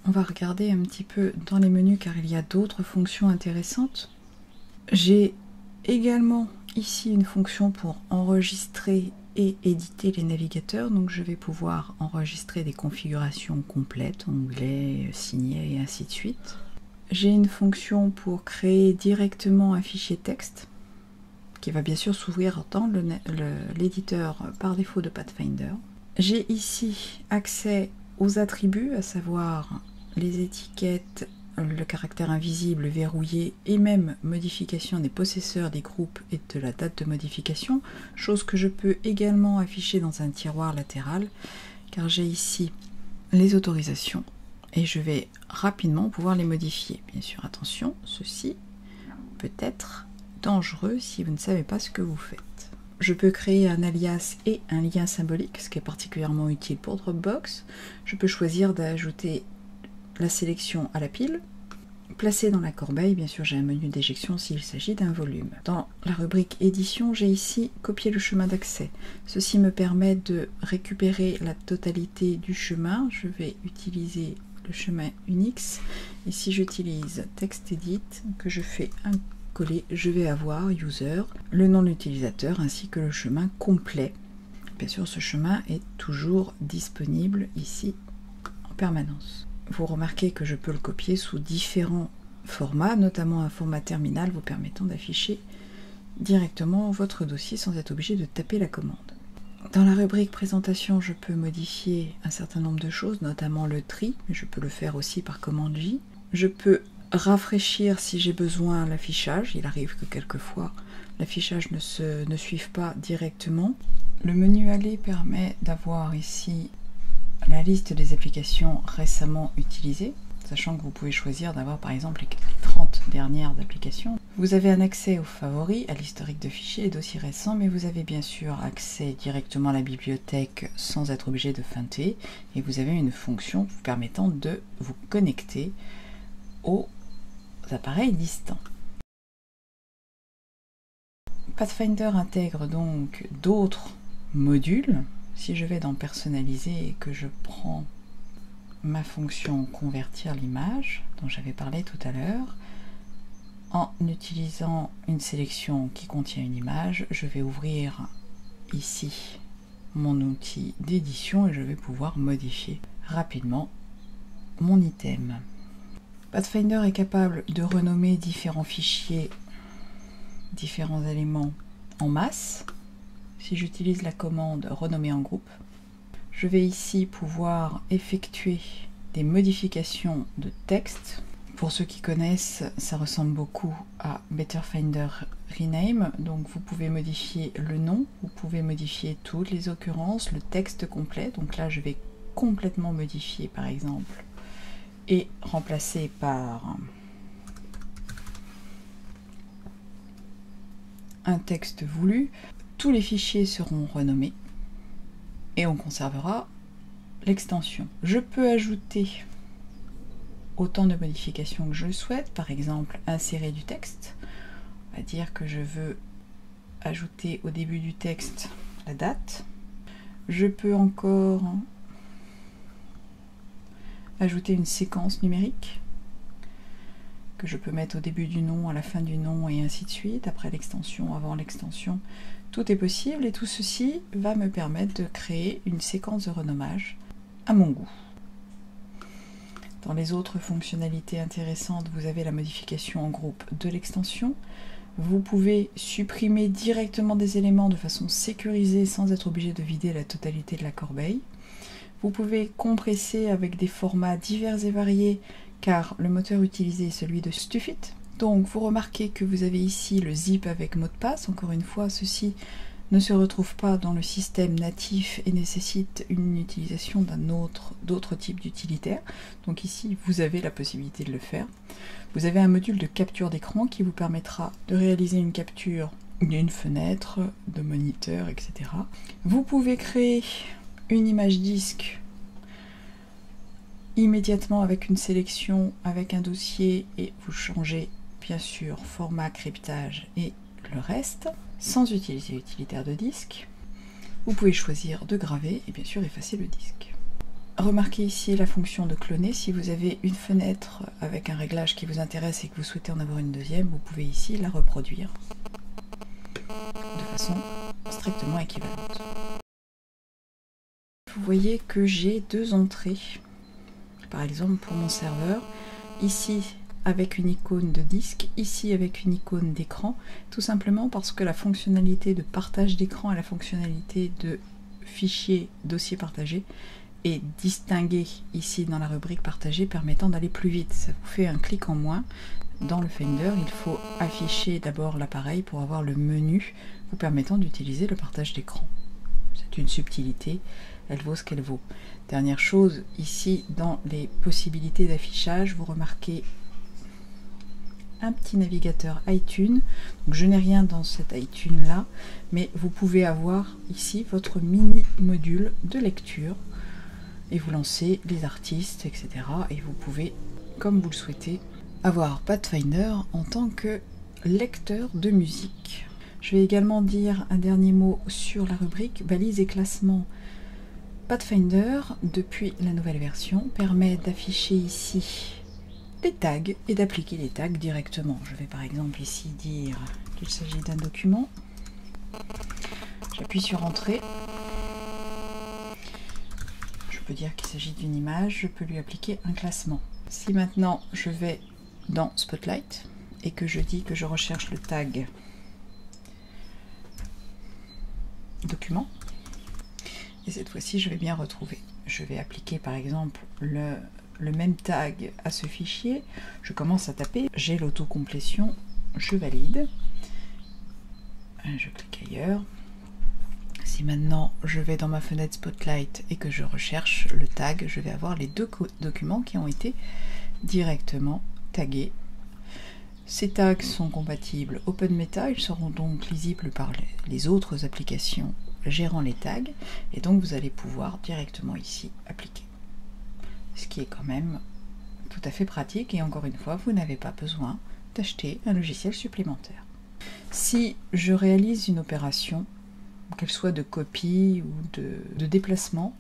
on va regarder un petit peu dans les menus car il y a d'autres fonctions intéressantes. J'ai également ici une fonction pour enregistrer et éditer les navigateurs, donc je vais pouvoir enregistrer des configurations complètes, onglets, signés et ainsi de suite. J'ai une fonction pour créer directement un fichier texte qui va bien sûr s'ouvrir dans l'éditeur par défaut de Pathfinder. J'ai ici accès aux attributs, à savoir les étiquettes, le caractère invisible, verrouillé et même modification des possesseurs des groupes et de la date de modification, chose que je peux également afficher dans un tiroir latéral car j'ai ici les autorisations et je vais rapidement pouvoir les modifier. Bien sûr, attention, ceci peut être dangereux si vous ne savez pas ce que vous faites. Je peux créer un alias et un lien symbolique, ce qui est particulièrement utile pour Dropbox. Je peux choisir d'ajouter la sélection à la pile, placer dans la corbeille, bien sûr j'ai un menu d'éjection s'il s'agit d'un volume. Dans la rubrique édition, j'ai ici copier le chemin d'accès. Ceci me permet de récupérer la totalité du chemin. Je vais utiliser le chemin Unix et si j'utilise TextEdit, que je fais un coller, je vais avoir user, le nom de l'utilisateur ainsi que le chemin complet. Bien sûr ce chemin est toujours disponible ici en permanence. Vous remarquez que je peux le copier sous différents formats, notamment un format terminal vous permettant d'afficher directement votre dossier sans être obligé de taper la commande. Dans la rubrique présentation, je peux modifier un certain nombre de choses, notamment le tri, mais je peux le faire aussi par commande J. Je peux rafraîchir si j'ai besoin l'affichage, il arrive que quelquefois l'affichage ne suive pas directement. Le menu aller permet d'avoir ici la liste des applications récemment utilisées, sachant que vous pouvez choisir d'avoir par exemple les 30 dernières applications. Vous avez un accès aux favoris, à l'historique de fichiers et dossiers récents, mais vous avez bien sûr accès directement à la bibliothèque sans être obligé de feinter, et vous avez une fonction vous permettant de vous connecter aux appareils distants. Pathfinder intègre donc d'autres modules. Si je vais dans personnaliser et que je prends ma fonction convertir l'image dont j'avais parlé tout à l'heure, en utilisant une sélection qui contient une image, je vais ouvrir ici mon outil d'édition et je vais pouvoir modifier rapidement mon item. Pathfinder est capable de renommer différents fichiers, différents éléments en masse. Si j'utilise la commande renommer en groupe, je vais ici pouvoir effectuer des modifications de texte. Pour ceux qui connaissent, ça ressemble beaucoup à Betterfinder Rename. Donc vous pouvez modifier le nom, vous pouvez modifier toutes les occurrences, le texte complet. Donc là, je vais complètement modifier par exemple et remplacer par un texte voulu. Tous les fichiers seront renommés et on conservera l'extension. Je peux ajouter autant de modifications que je le souhaite, par exemple insérer du texte. On va dire que je veux ajouter au début du texte la date. Je peux encore ajouter une séquence numérique que je peux mettre au début du nom, à la fin du nom et ainsi de suite, après l'extension, avant l'extension. Tout est possible et tout ceci va me permettre de créer une séquence de renommage à mon goût. Dans les autres fonctionnalités intéressantes, vous avez la modification en groupe de l'extension. Vous pouvez supprimer directement des éléments de façon sécurisée sans être obligé de vider la totalité de la corbeille. Vous pouvez compresser avec des formats divers et variés car le moteur utilisé est celui de Stuffit. Donc vous remarquez que vous avez ici le zip avec mot de passe. Encore une fois, ceci ne se retrouve pas dans le système natif et nécessite une utilisation d'autres types d'utilitaires. Donc ici, vous avez la possibilité de le faire. Vous avez un module de capture d'écran qui vous permettra de réaliser une capture d'une fenêtre, de moniteur, etc. Vous pouvez créer une image disque immédiatement avec une sélection, avec un dossier et vous changez bien sûr format, cryptage et le reste sans utiliser l'utilitaire de disque. Vous pouvez choisir de graver et bien sûr effacer le disque. Remarquez ici la fonction de cloner. Si vous avez une fenêtre avec un réglage qui vous intéresse et que vous souhaitez en avoir une deuxième, vous pouvez ici la reproduire de façon strictement équivalente. Vous voyez que j'ai deux entrées, par exemple pour mon serveur, ici avec une icône de disque, ici avec une icône d'écran, tout simplement parce que la fonctionnalité de partage d'écran et la fonctionnalité de fichier dossier partagé est distinguée ici dans la rubrique partagée, permettant d'aller plus vite. Ça vous fait un clic en moins. Dans le Finder, il faut afficher d'abord l'appareil pour avoir le menu vous permettant d'utiliser le partage d'écran. C'est une subtilité, elle vaut ce qu'elle vaut. Dernière chose, ici dans les possibilités d'affichage, vous remarquez un petit navigateur iTunes. Donc, je n'ai rien dans cet iTunes là, mais vous pouvez avoir ici votre mini module de lecture et vous lancez les artistes, etc. Et vous pouvez, comme vous le souhaitez, avoir Pathfinder en tant que lecteur de musique. Je vais également dire un dernier mot sur la rubrique balises et classements. Pathfinder, depuis la nouvelle version, permet d'afficher ici les tags et d'appliquer les tags directement. Je vais par exemple ici dire qu'il s'agit d'un document. J'appuie sur Entrée. Je peux dire qu'il s'agit d'une image. Je peux lui appliquer un classement. Si maintenant je vais dans Spotlight et que je dis que je recherche le tag document, et cette fois-ci je vais bien retrouver. Je vais appliquer par exemple le même tag à ce fichier, je commence à taper, j'ai l'autocomplétion, je valide, je clique ailleurs. Si maintenant je vais dans ma fenêtre Spotlight et que je recherche le tag, je vais avoir les deux documents qui ont été directement tagués. Ces tags sont compatibles OpenMeta, ils seront donc lisibles par les autres applications gérant les tags, et donc vous allez pouvoir directement ici appliquer. Ce qui est quand même tout à fait pratique, et encore une fois, vous n'avez pas besoin d'acheter un logiciel supplémentaire. Si je réalise une opération, qu'elle soit de copie ou de déplacement,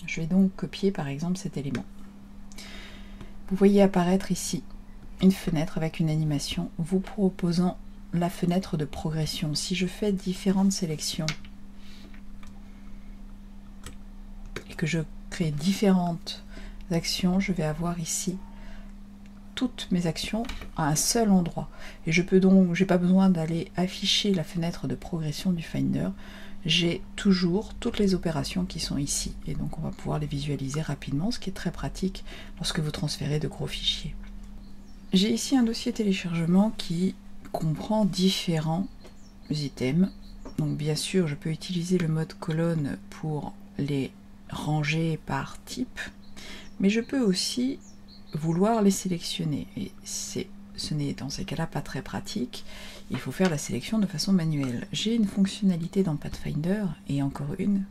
je vais donc copier par exemple cet élément. Vous voyez apparaître ici une fenêtre avec une animation vous proposant la fenêtre de progression. Si je fais différentes sélections et que je crée différentes actions, je vais avoir ici toutes mes actions à un seul endroit. Et je peux donc, j'ai pas besoin d'aller afficher la fenêtre de progression du Finder. J'ai toujours toutes les opérations qui sont ici. Et donc on va pouvoir les visualiser rapidement, ce qui est très pratique lorsque vous transférez de gros fichiers. J'ai ici un dossier téléchargement qui comprend différents items. Donc bien sûr, je peux utiliser le mode colonne pour les ranger par type, mais je peux aussi vouloir les sélectionner. Et ce n'est dans ces cas-là pas très pratique. Il faut faire la sélection de façon manuelle. J'ai une fonctionnalité dans Pathfinder, et encore une,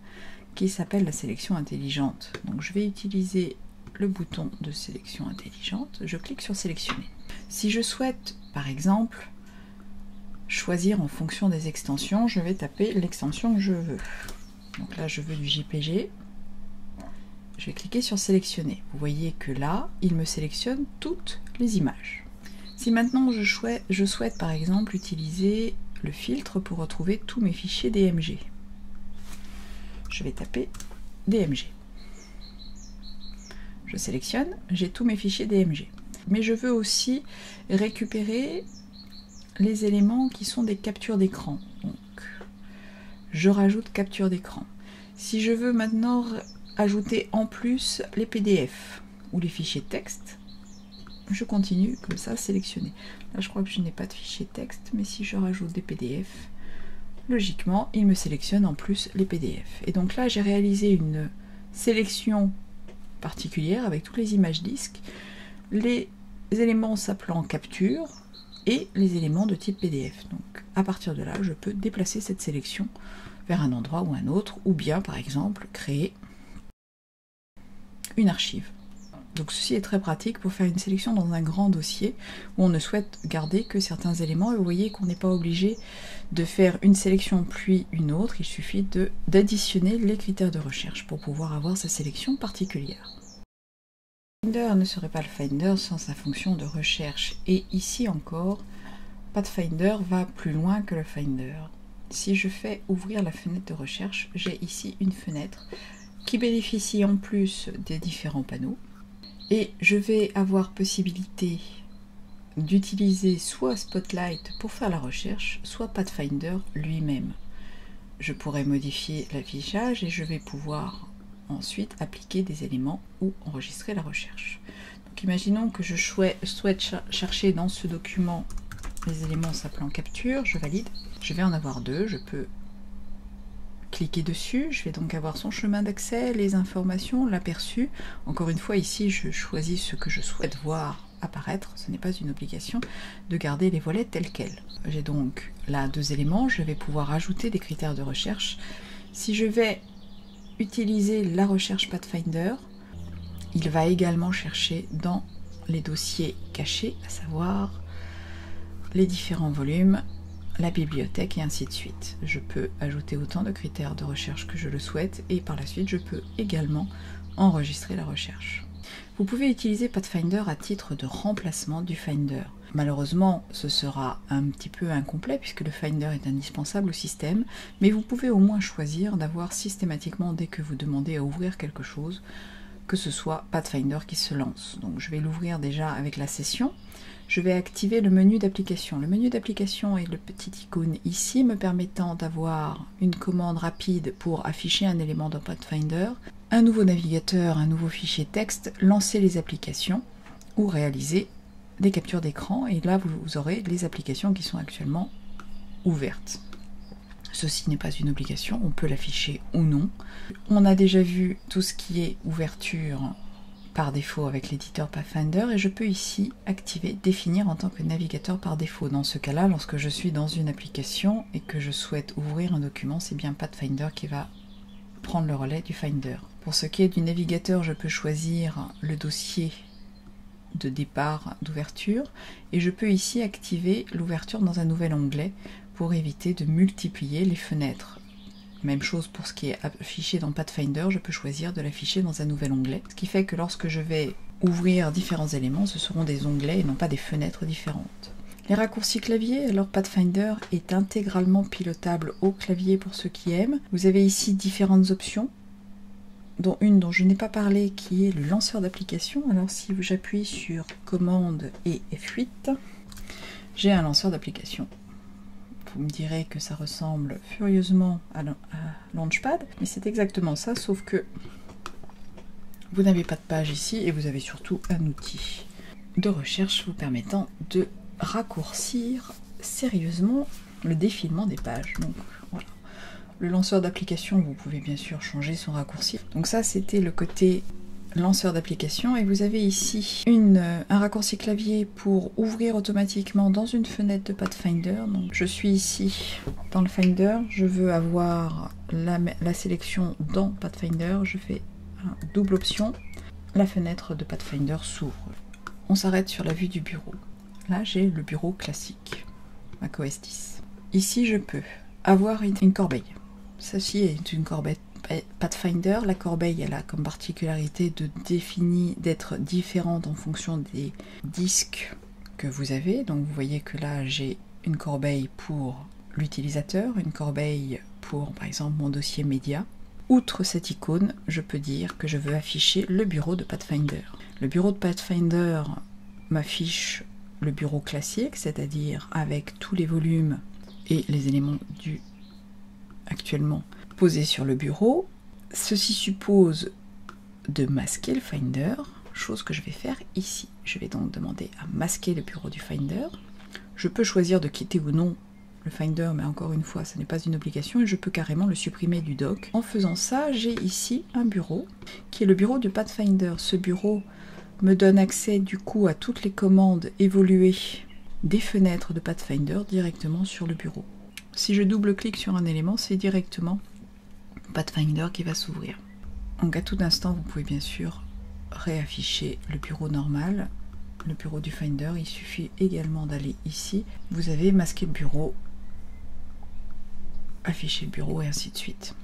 qui s'appelle la sélection intelligente. Donc je vais utiliser le bouton de sélection intelligente, je clique sur sélectionner. Si je souhaite par exemple choisir en fonction des extensions, je vais taper l'extension que je veux. Donc là je veux du JPG, je vais cliquer sur sélectionner. Vous voyez que là il me sélectionne toutes les images. Si maintenant je souhaite par exemple utiliser le filtre pour retrouver tous mes fichiers DMG, je vais taper DMG. Je sélectionne, j'ai tous mes fichiers DMG. Mais je veux aussi récupérer les éléments qui sont des captures d'écran. Donc, je rajoute capture d'écran. Si je veux maintenant ajouter en plus les PDF ou les fichiers texte, je continue comme ça, sélectionner. Là, je crois que je n'ai pas de fichier texte, mais si je rajoute des PDF, logiquement, il me sélectionne en plus les PDF. Et donc là, j'ai réalisé une sélection particulière avec toutes les images disques, les éléments s'appelant capture et les éléments de type PDF. Donc à partir de là, je peux déplacer cette sélection vers un endroit ou un autre, ou bien par exemple créer une archive. Donc ceci est très pratique pour faire une sélection dans un grand dossier où on ne souhaite garder que certains éléments. Et vous voyez qu'on n'est pas obligé de faire une sélection puis une autre. Il suffit d'additionner les critères de recherche pour pouvoir avoir sa sélection particulière. Pathfinder ne serait pas le Finder sans sa fonction de recherche. Et ici encore, Pathfinder va plus loin que le Finder. Si je fais ouvrir la fenêtre de recherche, j'ai ici une fenêtre qui bénéficie en plus des différents panneaux. Et je vais avoir possibilité d'utiliser soit Spotlight pour faire la recherche, soit Pathfinder lui-même. Je pourrais modifier l'affichage et je vais pouvoir ensuite appliquer des éléments ou enregistrer la recherche. Donc imaginons que je souhaite chercher dans ce document les éléments s'appelant capture, je valide. Je vais en avoir deux, je peux cliquer dessus, je vais donc avoir son chemin d'accès, les informations, l'aperçu. Encore une fois, ici, je choisis ce que je souhaite voir apparaître. Ce n'est pas une obligation de garder les volets tels quels. J'ai donc là deux éléments. Je vais pouvoir ajouter des critères de recherche. Si je vais utiliser la recherche Pathfinder, il va également chercher dans les dossiers cachés, à savoir les différents volumes, la bibliothèque et ainsi de suite. Je peux ajouter autant de critères de recherche que je le souhaite et par la suite je peux également enregistrer la recherche. Vous pouvez utiliser Pathfinder à titre de remplacement du Finder. Malheureusement, ce sera un petit peu incomplet puisque le Finder est indispensable au système, mais vous pouvez au moins choisir d'avoir systématiquement, dès que vous demandez à ouvrir quelque chose, que ce soit Pathfinder qui se lance. Donc je vais l'ouvrir déjà avec la session. Je vais activer le menu d'application. Le menu d'application est le petit icône ici me permettant d'avoir une commande rapide pour afficher un élément dans Pathfinder, un nouveau navigateur, un nouveau fichier texte, lancer les applications ou réaliser des captures d'écran. Et là, vous aurez les applications qui sont actuellement ouvertes. Ceci n'est pas une obligation, on peut l'afficher ou non. On a déjà vu tout ce qui est ouverture par défaut avec l'éditeur Pathfinder et je peux ici activer définir en tant que navigateur par défaut. Dans ce cas-là, lorsque je suis dans une application et que je souhaite ouvrir un document, c'est bien Pathfinder qui va prendre le relais du Finder. Pour ce qui est du navigateur, je peux choisir le dossier de départ d'ouverture et je peux ici activer l'ouverture dans un nouvel onglet pour éviter de multiplier les fenêtres. Même chose pour ce qui est affiché dans Pathfinder, je peux choisir de l'afficher dans un nouvel onglet. Ce qui fait que lorsque je vais ouvrir différents éléments, ce seront des onglets et non pas des fenêtres différentes. Les raccourcis clavier, alors Pathfinder est intégralement pilotable au clavier pour ceux qui aiment. Vous avez ici différentes options, dont une dont je n'ai pas parlé qui est le lanceur d'application. Alors si j'appuie sur commande et F8, j'ai un lanceur d'application. Vous me direz que ça ressemble furieusement à Launchpad, mais c'est exactement ça, sauf que vous n'avez pas de page ici et vous avez surtout un outil de recherche vous permettant de raccourcir sérieusement le défilement des pages. Donc voilà. Le lanceur d'application, vous pouvez bien sûr changer son raccourci. Donc ça, c'était le côté lanceur d'application et vous avez ici un raccourci clavier pour ouvrir automatiquement dans une fenêtre de Pathfinder. Donc je suis ici dans le Finder, je veux avoir la sélection dans Pathfinder, je fais double option, la fenêtre de Pathfinder s'ouvre. On s'arrête sur la vue du bureau. Là j'ai le bureau classique, macOS 10. Ici je peux avoir une corbeille. Ceci est une corbeille Pathfinder. La corbeille, elle a comme particularité d'être différente en fonction des disques que vous avez. Donc vous voyez que là j'ai une corbeille pour l'utilisateur, une corbeille pour par exemple mon dossier média. Outre cette icône, je peux dire que je veux afficher le bureau de Pathfinder. Le bureau de Pathfinder m'affiche le bureau classique, c'est-à-dire avec tous les volumes et les éléments actuellement posé sur le bureau. Ceci suppose de masquer le Finder, chose que je vais faire ici. Je vais donc demander à masquer le bureau du Finder. Je peux choisir de quitter ou non le Finder, mais encore une fois, ce n'est pas une obligation et je peux carrément le supprimer du doc. En faisant ça, j'ai ici un bureau qui est le bureau de Pathfinder. Ce bureau me donne accès du coup à toutes les commandes évoluées des fenêtres de Pathfinder directement sur le bureau. Si je double-clique sur un élément, c'est directement Pathfinder qui va s'ouvrir. Donc à tout instant, vous pouvez bien sûr réafficher le bureau normal, le bureau du Finder, il suffit également d'aller ici. Vous avez masqué le bureau, afficher le bureau et ainsi de suite.